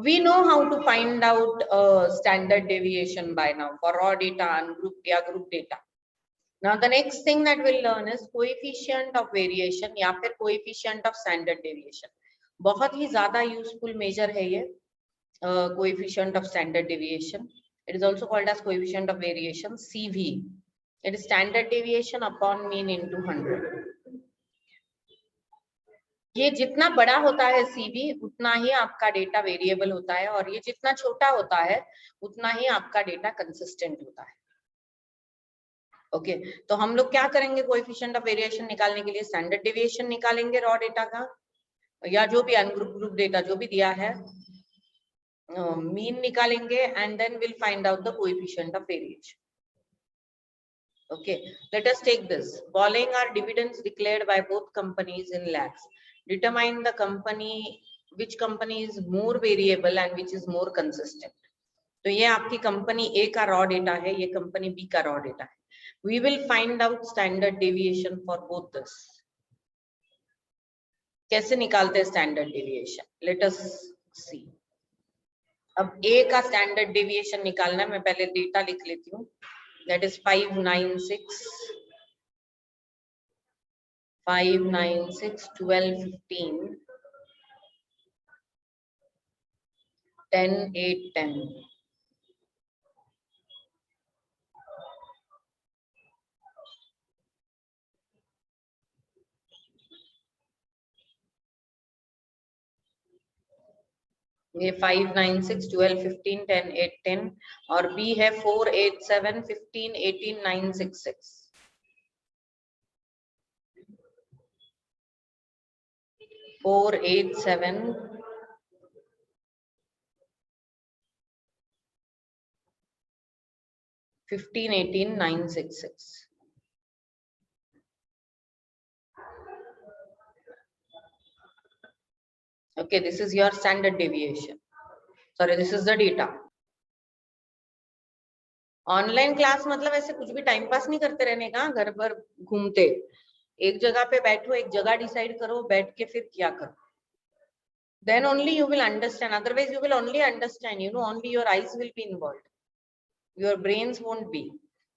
We know how to find out standard deviation by now for raw data and group data. Now the next thing that we'll learn is coefficient of variation या फिर coefficient of standard deviation. बहुत ही ज़्यादा useful measure है ये coefficient of standard deviation. It is also called as coefficient of variation, CV. It is standard deviation upon mean into 100. ये जितना बड़ा होता है CV उतना ही आपका डेटा वेरिएबल होता है और ये जितना छोटा होता है उतना ही आपका डेटा कंसिस्टेंट होता है. ओके तो हम लोग क्या करेंगे कोएफिशिएंट ऑफ वेरिएशन निकालने के लिए स्टैंडर्ड डेविएशन निकालेंगे रॉ डेटा का या जो भी अनग्रुप ग्रुप डेटा जो भी दिया है मीन निकालेंगे and then will find out the coefficient of variation. Okay, let us take this. Following are dividends declared by both companies in lakhs. Determine the company, which company is more variable and which is more consistent. तो ये आपकी company A का raw data है, ये company B का raw data है. We will find out standard deviation for both this. कैसे निकालते हैं standard deviation? Let us see. अब A का स्टैंडर्ड डेविएशन निकालना है, मैं पहले डेटा लिख लेती हूँ. That is 596, 12, 15, 10, 8, 10. ये 5, 9, 6, 12, 15, 10, 8, 10 और B है 4, 8, 7, 15, 18, 9, 6, 6. Four, 8, 7, 15, 18, 9, 6, 6. Okay, this is your standard deviation. Sorry, this is the data. Online class मतलब ऐसे कुछ भी टाइम पास नहीं करते रहने का, घर पर घूमते एक जगह पे बैठो, एक जगह डिसाइड करो, बैठ के फिर क्या करो. Then only you will understand. Otherwise, you will only understand. You know, only your eyes will be involved. Your brains won't be.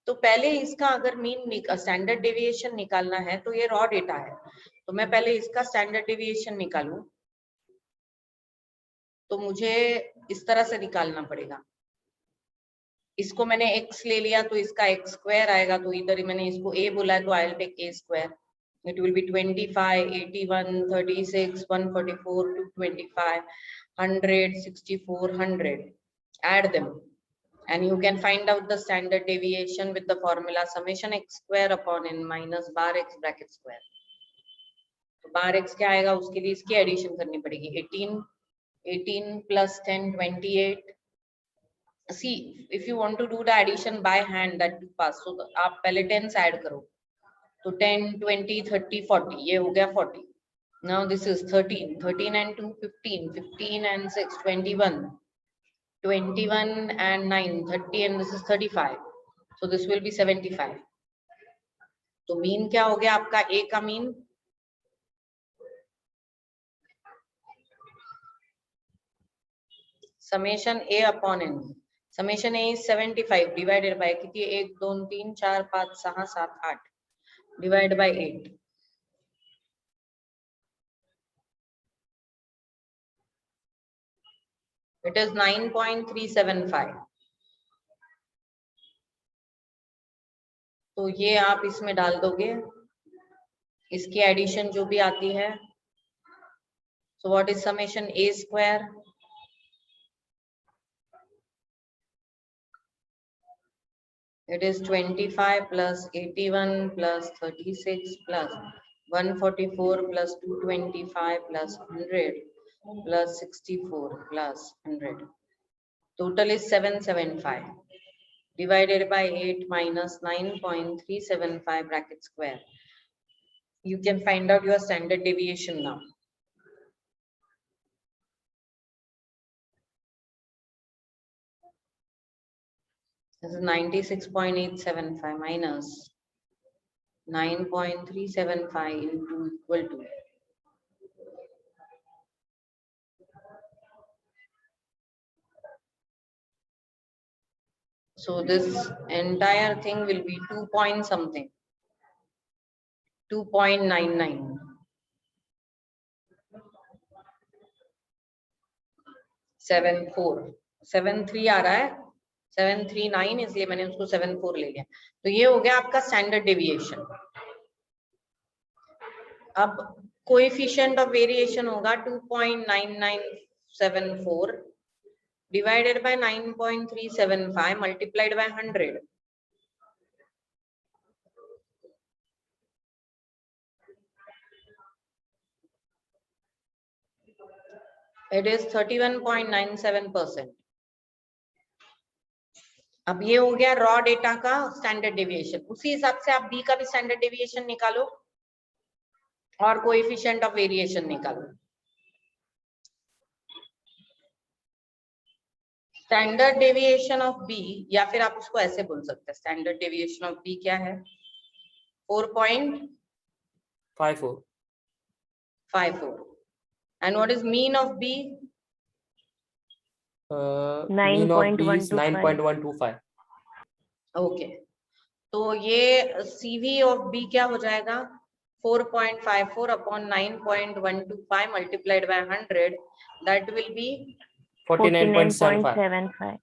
तो पहले इसका अगर मीन स्टैंडर्ड डेविएशन निकालना है तो ये रॉ डेटा है, तो मैं पहले इसका स्टैंडर्ड डेविएशन निकालूं तो मुझे इस तरह से निकालना पड़ेगा. इसको मैंने x ले लिया तो इसका x स्क्वायर आएगा, तो इधर ही मैंने इसको a बोला है तो I will take a square. It will be 25, 81, 36, 144, 225, 100, 64, 100. Add them and you can find out the standard deviation with the formula summation x square upon n minus bar x bracket square. तो bar x क्या आएगा, उसके लिए इसकी addition करनी पड़ेगी. 18 plus 10, 28. See, if you want to do the addition by hand, that too fast. So आप पहले 10 add करो. तो 10, 20, 30, 40. ये हो गया 40. Now this is 13. 13 and 2, 15. 15 and 6, 21. 21 and 9, 30 and this is 35. So this will be 75. तो मीन क्या हो गया आपका A का mean? Summation A upon n. Summation A is 75 divided by कितनी 1, 2, 3, 4, 5, 6, 7, 8 divided by 8. It is 9.375. तो ये आप इसमें डाल दोगे, इसकी एडिशन जो भी आती है. So what is summation A square? It is 25 plus 81 plus 36 plus 144 plus 225 plus 100 plus 64 plus 100. Total is 775 divided by 8 minus 9.375 bracket square. You can find out your standard deviation now. This is 96.875 minus 9.375 into equal to So this entire thing will be 2 point something, 2.99. 73 आ रहा है, 739, इसलिए मैंने उसको 74 ले लिया। तो ये हो गया आपका स्टैंडर्ड डेविएशन। अब कोएफिशिएंट ऑफ वेरिएशन होगा 2.9974 divided by 9.375 multiplied by 100। It is 31.97%। अब ये हो गया रॉ डेटा का स्टैंडर्ड डेविएशन। उसी हिसाब से आप बी का भी स्टैंडर्ड डेविएशन निकालो और कोएफिशिएंट ऑफ वेरिएशन निकालो। स्टैंडर्ड डेविएशन ऑफ बी, या फिर आप उसको ऐसे बोल सकते हैं, स्टैंडर्ड डेविएशन ऑफ बी क्या है? 4.54। And what is mean of B? Mean of B is 9.125. Okay, तो ये CV of B क्या हो जाएगा? 4.54 upon 9.125 multiplied by 100, that will be 49.75.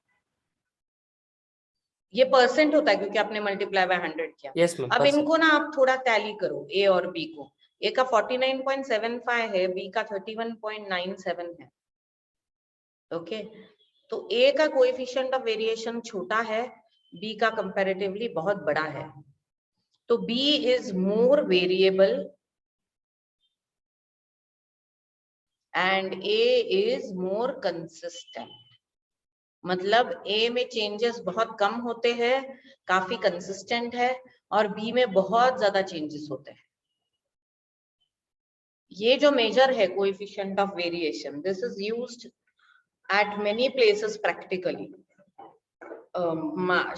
ये परसेंट होता है क्योंकि आपने मल्टीप्लाई बाय 100 किया। Yes, ma'am. अब इनको ना आप थोड़ा टैली करो, ए और बी को। ए का 49.75 है, बी का 31.97 है। ओके, तो ए का कोएफिशिएंट ऑफ वेरिएशन छोटा है, बी का कंपैरेटिवली बहुत बड़ा है। तो B is more variable and A is more consistent. मतलब ए में चेंजेस बहुत कम होते हैं, काफी कंसिस्टेंट है, और बी में बहुत ज्यादा चेंजेस होते हैं। ये जो मेजर है coefficient of variation, this is used eight many places practically.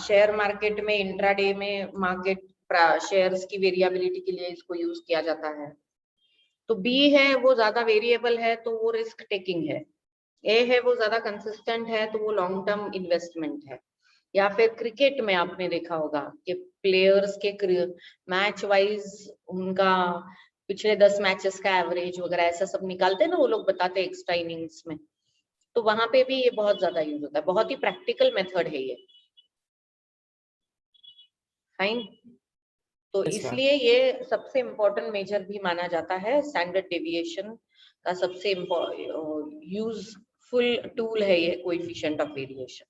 Share market में, इंट्राडे में, मार्केट शेयर्स की वेरिएबिलिटी के लिए इसको यूज किया जाता है। तो बी है वो ज्यादा वेरिएबल है, तो वो रिस्क टेकिंग है। ए है वो ज्यादा कंसिस्टेंट है, तो वो लॉन्ग टर्म इन्वेस्टमेंट है। या फिर क्रिकेट में आपने देखा होगा कि प्लेयर्स के मैच वाइज उनका पिछले 10 मैचेस का एवरेज वगैरह ऐसा सब निकालते हैं ना, वो लोग बताते हैं एक्स्ट्रा इनिंग्स में। तो वहां पे भी ये बहुत ज्यादा यूज होता है, बहुत ही प्रैक्टिकल मेथड है ये। फाइन, तो इसलिए ये सबसे इम्पोर्टेंट मेजर भी माना जाता है। स्टैंडर्ड डेविएशन का सबसे यूजफुल टूल है ये coefficient of variation.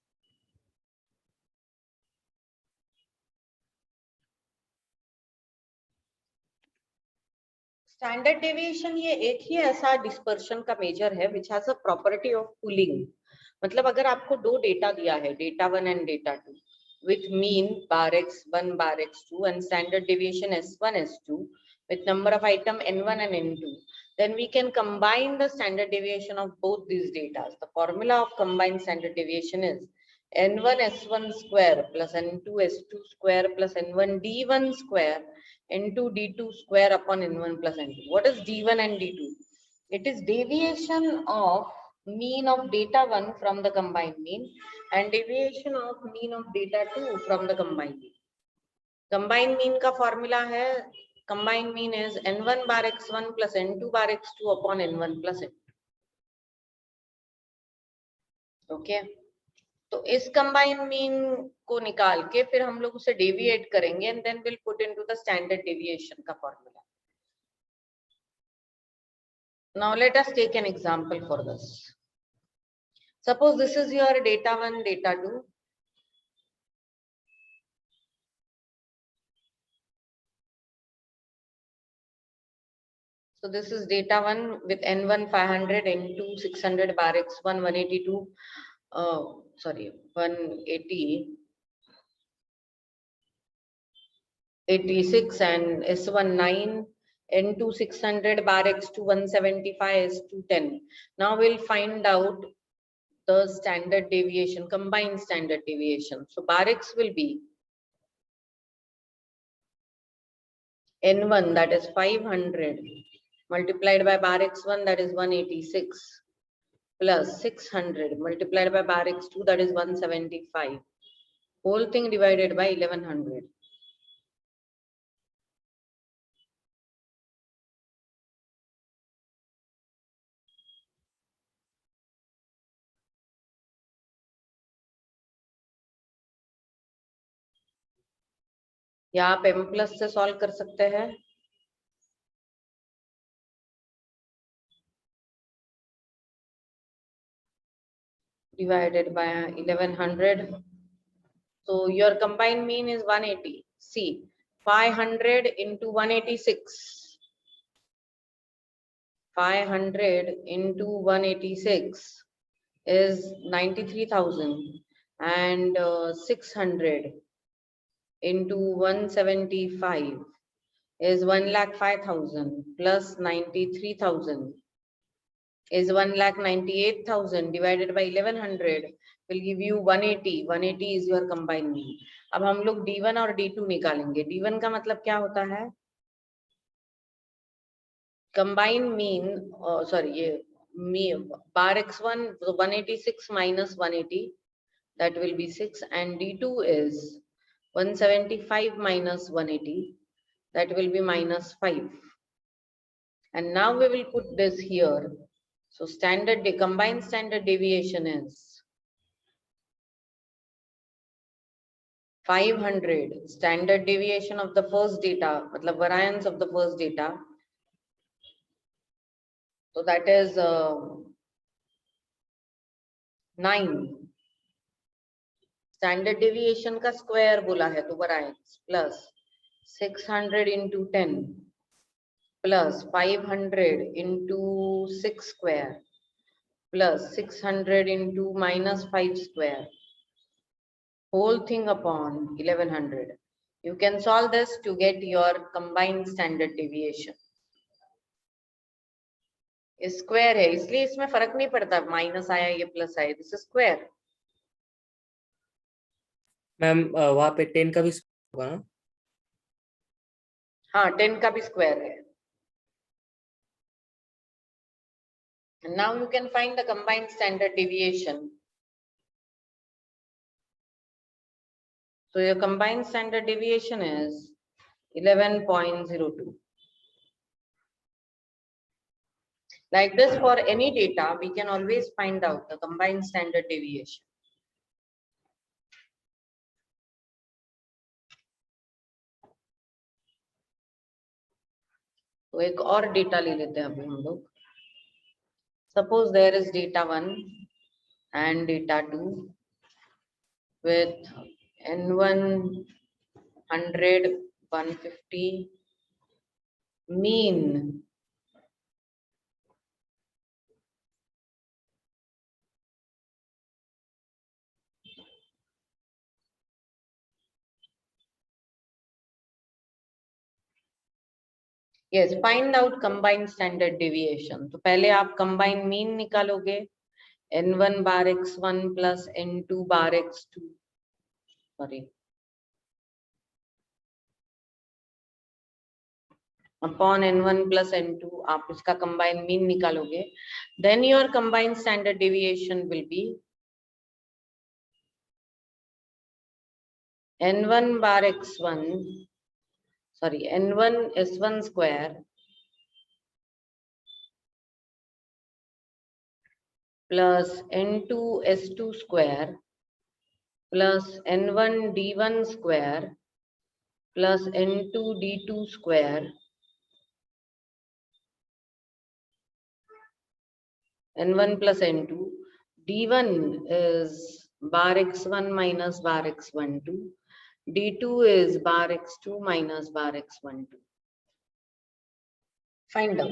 Standard deviation ये एक ही ऐसा डिस्पर्शन का मेजर है which has a property of pooling. मतलब अगर आपको दो डेटा दिया है, data 1 and data 2, with mean bar x1 bar x2 and standard deviation s1 s2 with number of item n1 and n2, then we can combine the standard deviation of both these data. The formula of combined standard deviation is n1 s1 square plus n2 s2 square plus n1 d1 square n2 d2 square upon n1 plus n2. What is d1 and d2? It is deviation of mean of data 1 from the combined mean and deviation of mean of data 2 from the combined mean. Combined mean का formula है, combined mean is n1 bar x1 plus n2 bar x2 upon n1 plus n2. Okay, तो इस combined mean को निकाल के फिर हम लोग उसे deviate करेंगे and then we'll put into the standard deviation का formula. Now let us take an example for this. Suppose this is your data 1, data 2. So this is data 1 with n1 500, n2 600, bar x1 182, 180, 86 and s1 9, n2 600, bar x2 175, s2 10. Now we'll find out the standard deviation, combined standard deviation. So bar x will be n1, that is 500, multiplied by bar x1, that is 186, plus 600 multiplied by bar x2, that is 175, whole thing divided by 1100. या आप m plus से solve कर सकते हैं। Divided by 1100. So your combined mean is 180. See, 500 into 186. 500 into 186 is 93,000, and 600 into 175 is 1,05,000 plus 93,000 is 1,98,000 divided by 1100 will give you 180. 180 is your combined mean. अब हम लोग D1 और D2 निकालेंगे। D1 का मतलब क्या होता है? Combined mean, sorry, ये bar x1, so 186 minus 180, that will be 6, and D2 is 175 minus 180, that will be minus 5. And now we will put this here. So combined standard deviation is 500. Standard deviation of the first data, matlab variance of the first data. So that is 9. Standard deviation का square बोला है तो variance plus 600 into 10 plus 500 into 6 square plus 600 into minus 5 square, whole thing upon 1100. You can solve this to get your combined standard deviation. Square है इसलिए इसमें फर्क नहीं पड़ता, माइनस आया ये प्लस आया, दिस इज स्क्वायर। मैम वहाँ पे 10 का भी होगा ना? हाँ 10 का भी स्क्वायर है। Now you can find the combined standard deviation. So your combined standard deviation is 11.02. Like this, for any data, we can always find out the combined standard deviation. तो एक और डेटा ले लेते हैं अभी हम लोग। Suppose there is data 1 and data 2 with N1 100, 150, mean yes, find out combined standard deviation. तो पहले आप combined mean निकालोगे, N1 bar x1 plus N2 bar x2, sorry, upon N1 plus N2, आप इसका combined mean निकालोगे, then your combined standard deviation will be N1 bar x1, sorry, N1 S1 square plus N2 S2 square plus N1 D1 square plus N2 D2 square N1 plus N2. D1 is bar x1 minus bar x12. D2 is bar x2 minus bar x12. Find out.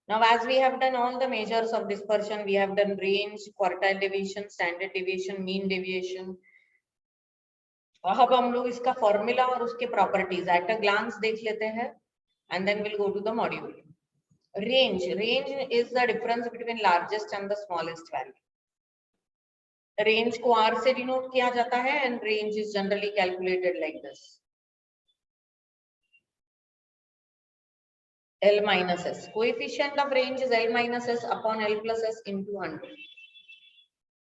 Now, as we have done all the measures of dispersion, we have done range, quartile deviation, standard deviation, mean deviation. अब हम लोग इसका formula और उसके properties at a glance देख लेते हैं, and then we'll go to the module. Range is the difference between largest and the smallest value. Range को R से denote किया जाता है, and range is generally calculated like this. L minus S. Coefficient of range is L minus S upon L plus S into 100.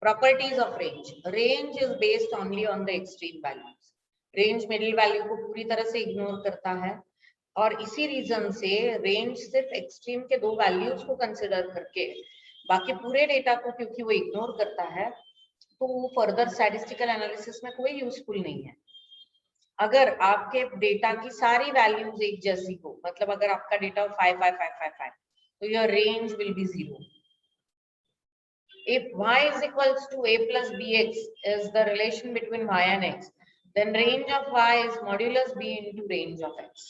Properties of range. Range is based only on the extreme values. Range middle value को पूरी तरह से ignore करता है और इसी reason से range सिर्फ एक्सट्रीम के 2 वैल्यूज को कंसिडर करके बाकी पूरे डेटा को क्योंकि वो इग्नोर करता है तो वो फर्दर स्टैटिस्टिकल एनालिसिस में कोई यूजफुल नहीं है। अगर आपके डेटा की सारी वैल्यूज एक जैसी हो, मतलब अगर आपका डेटा 5 5 5 5 5 तो your range will be 0। If y is equals to a plus bx is the relation between y and x, then range of y is modulus b into range of x.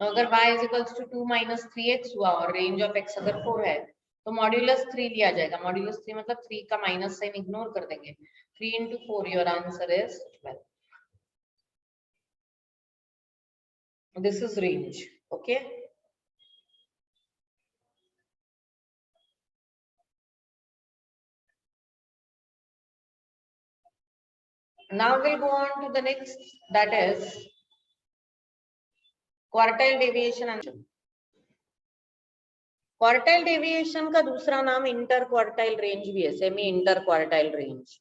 तो अगर y is equals to 2 minus 3x हुआ और range of x अगर 4 है तो modulus 3 लिया जाएगा। Modulus 3 मतलब 3 का माइनस साइन इग्नोर कर देंगे। 3 into 4 your answer is 12. This is range. Okay. Now we'll go on to the next, that is quartile deviation. Quartile deviation का दूसरा नाम इंटर क्वार्टाइल रेंज भी है, semi inter quartile range.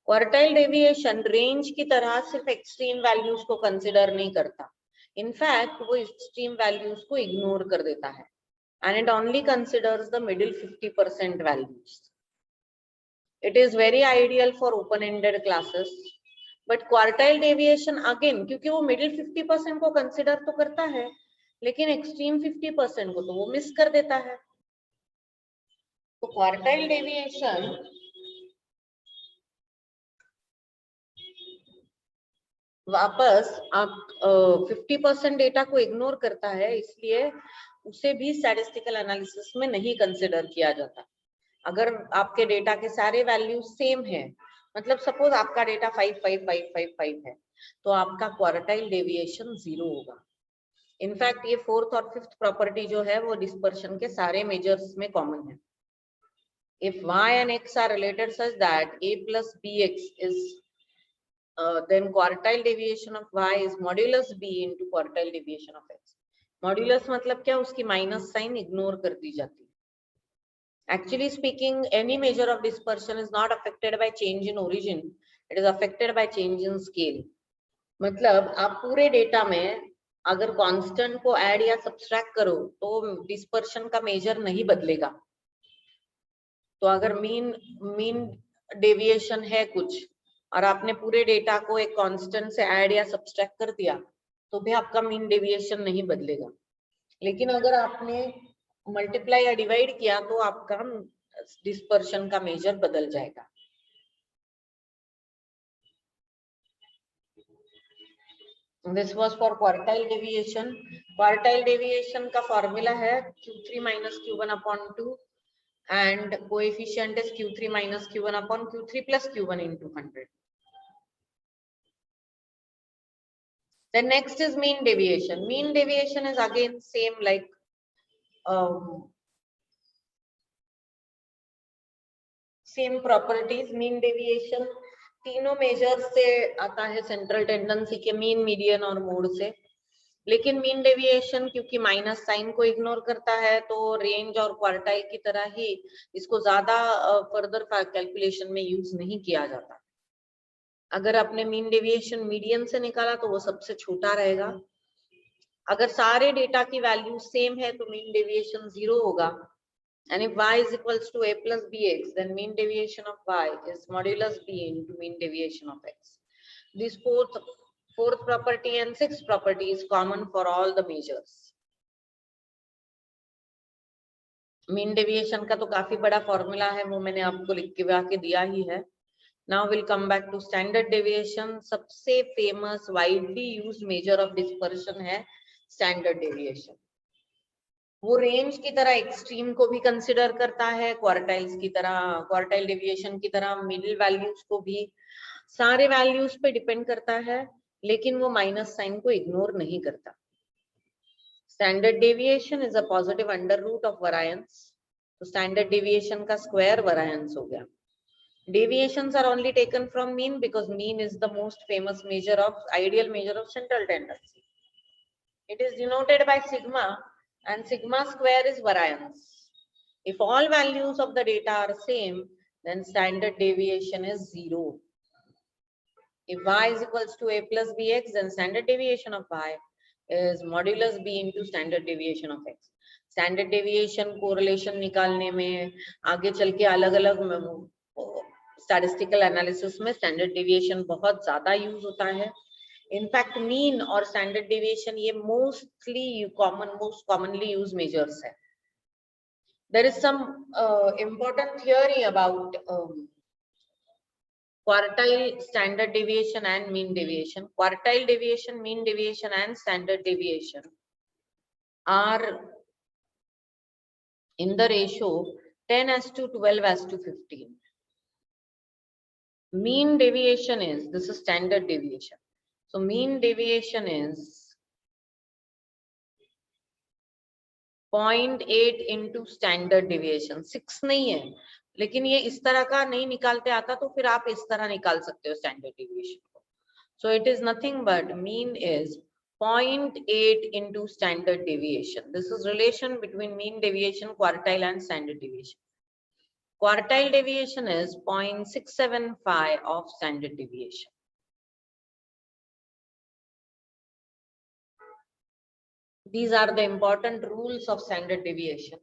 Quartile deviation range की तरह सिर्फ extreme values को consider नहीं करता, इनफैक्ट वो एक्सट्रीम वैल्यूज को इग्नोर कर देता है and it only considers the middle 50% values. It is very ideal for open ended classes, but quartile deviation again क्योंकि वो मिडिल 50% को कंसिडर तो करता है लेकिन एक्सट्रीम 50% को तो वो मिस कर देता है। तो क्वार्टाइल डेविएशन वापस आप 50% डेटा को इग्नोर करता है, इसलिए उसे भी स्टैटिस्टिकल एनालिसिस में नहीं कंसिडर किया जाता। अगर आपके डेटा के सारे वैल्यूज सेम है, मतलब सपोज आपका डेटा 5 5 5 5 5 है, तो आपका क्वार्टाइल डेविएशन 0 होगा। इनफैक्ट ये फोर्थ और फिफ्थ प्रॉपर्टी जो है वो डिस्पर्शन के सारे मेजर्स में कॉमन है। If y and x are related such that a plus bx is then quartile deviation of y is modulus b into quartile deviation of x. Modulus मतलब क्या, उसकी माइनस साइन इग्नोर कर दी जाती है। Actually speaking, any measure of dispersion is not affected by change in origin, it is affected by change in scale. मतलब आप पूरे data में अगर कांस्टेंट को ऐड या सब्सट्रैक्ट करो तो डिस्पर्शन का मेजर नहीं बदलेगा। तो अगर मीन डेविएशन है कुछ और आपने पूरे डेटा को एक कांस्टेंट से ऐड या सब्सट्रैक्ट कर दिया तो भी आपका मीन डेविएशन नहीं बदलेगा। लेकिन अगर आपने मल्टीप्लाई या डिवाइड किया तो आपका डिस्पर्शन का मेजर बदल जाएगा। This was for quartile deviation. Quartile deviation का फॉर्मूला है Q3 minus Q1 upon 2 and coefficient is Q3 minus Q1 upon Q3 plus Q1 into 100. Then next is mean deviation. Mean deviation is again same like same properties. Mean deviation तीनों major से आता है, central tendency के, mean, median और mode से। लेकिन mean deviation क्योंकि minus sign को इग्नोर करता है तो रेंज और क्वार्टाइल की तरह ही इसको ज्यादा फर्दर कैलकुलेशन में यूज नहीं किया जाता। अगर आपने मीन डेविएशन मीडियन से निकाला तो वो सबसे छोटा रहेगा। अगर सारे डेटा की वैल्यू सेम है तो मीन डेविएशन 0 होगा। And if y is equals to a plus bx, then mean deviation of y is modulus b into mean deviation of x. This fourth property and sixth property is common for all the measures. Mean deviation का तो काफी बड़ा formula है, वो मैंने आपको लिख के आके दिया ही है। Now we'll come back to standard deviation. सबसे famous widely used measure of dispersion है standard deviation. वो रेंज की तरह एक्सट्रीम को भी कंसिडर करता है, क्वार्टाइल्स की तरह, क्वार्टाइल डेविएशन की तरह मिडिल वैल्यूज को भी, सारे वैल्यूज पे डिपेंड करता है, लेकिन वो माइनस साइन को इग्नोर नहीं करता। Standard deviation is a positive under root of variance, तो स्टैंडर्ड डेविएशन का स्क्वायर वेरिएंस हो गया। Deviations are only taken from mean because mean is the most famous measure of, ideal measure of central tendency. It is denoted by sigma and sigma square is variance. If all values of the data are same, then standard deviation is 0. If y is equals to a plus bx, then standard deviation of y is modulus b into standard deviation of x. Standard deviation correlation निकालने में आगे चल के अलग-अलग statistical analysis में standard deviation बहुत ज़्यादा use होता है. In fact, mean और standard deviation ये most commonly used measures है. There is some important theory about quartile, standard deviation and mean deviation. Quartile deviation, mean deviation and standard deviation are in the ratio 10:12:15. Mean deviation is, this is standard deviation. So mean deviation is 0.8 into standard deviation. 6 नहीं है, लेकिन ये इस तरह का नहीं निकालते आता तो फिर आप इस तरह निकाल सकते हो standard deviation को. So it is nothing but mean is 0.8 into standard deviation. This is relation between mean deviation, quartile and standard deviation. Quartile deviation is 0.675 of standard deviation. These are the important rules of standard deviation.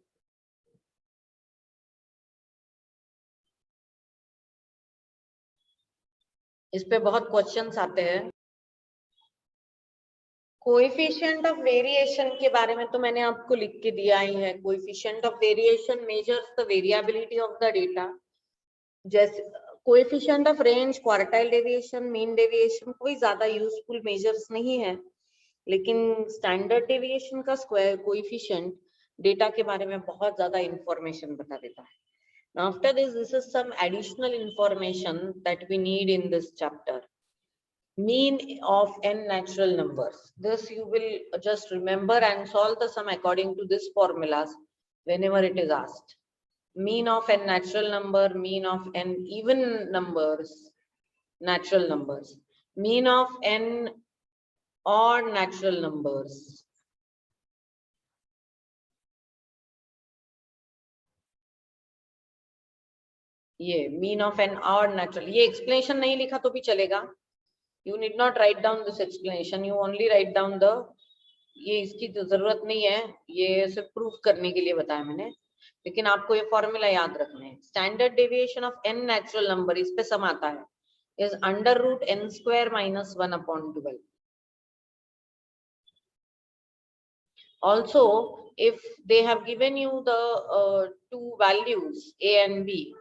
इस पे बहुत questions आते हैं. Coefficient of variation के बारे में तो मैंने आपको लिख के दिया ही है. Coefficient of variation measures the variability of the data. जैसे coefficient of range, quartile deviation, mean deviation कोई ज्यादा यूजफुल मेजर्स नहीं है, लेकिन स्टैंडर्ड डेविएशन का स्क्वायर कोएफिशिएंट डेटा के बारे में बहुत ज्यादा इंफॉर्मेशन बता देता है. Now after this is some additional information that we need in this chapter. Mean of n natural numbers. This you will just remember and solve the sum according to this formulas whenever it is asked. Mean of n natural number, mean of n even numbers, natural numbers, mean of n odd natural numbers. ये mean of n odd natural, ये explanation नहीं लिखा तो भी चलेगा. You need not write down this explanation. You only write down the, ये इसकी तो जरूरत नहीं है, ये सिर्फ प्रूफ करने के लिए बताया मैंने, लेकिन आपको ये फॉर्मूला याद रखना है. Standard deviation of n natural number, इस पे सम आता है, is under root n square minus 1/12. Also, if they have given you the two values a and b,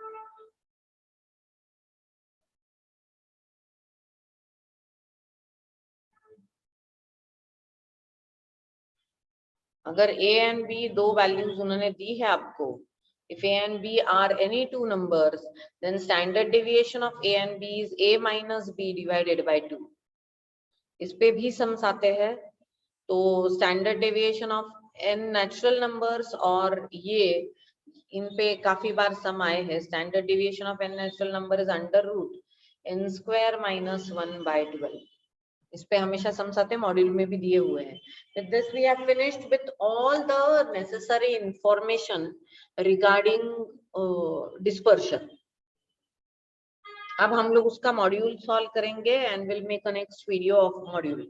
अगर a and b दो values उन्होंने दी है आपको, if a and b are any two numbers, then standard deviation of a and b is a minus b divided by 2. इस पे भी sums आते हैं. तो standard deviation of n natural numbers और ये इन पे काफी बार सम आए हैं. Standard deviation of n natural number is under root n square minus 1/12. इस पे हमेशा सम्स आते हैं, मॉड्यूल में भी दिए हुए हैं. With this we have finished with all the necessary information regarding dispersion. अब हम लोग उसका मॉड्यूल सॉल्व करेंगे and will make a next video of module.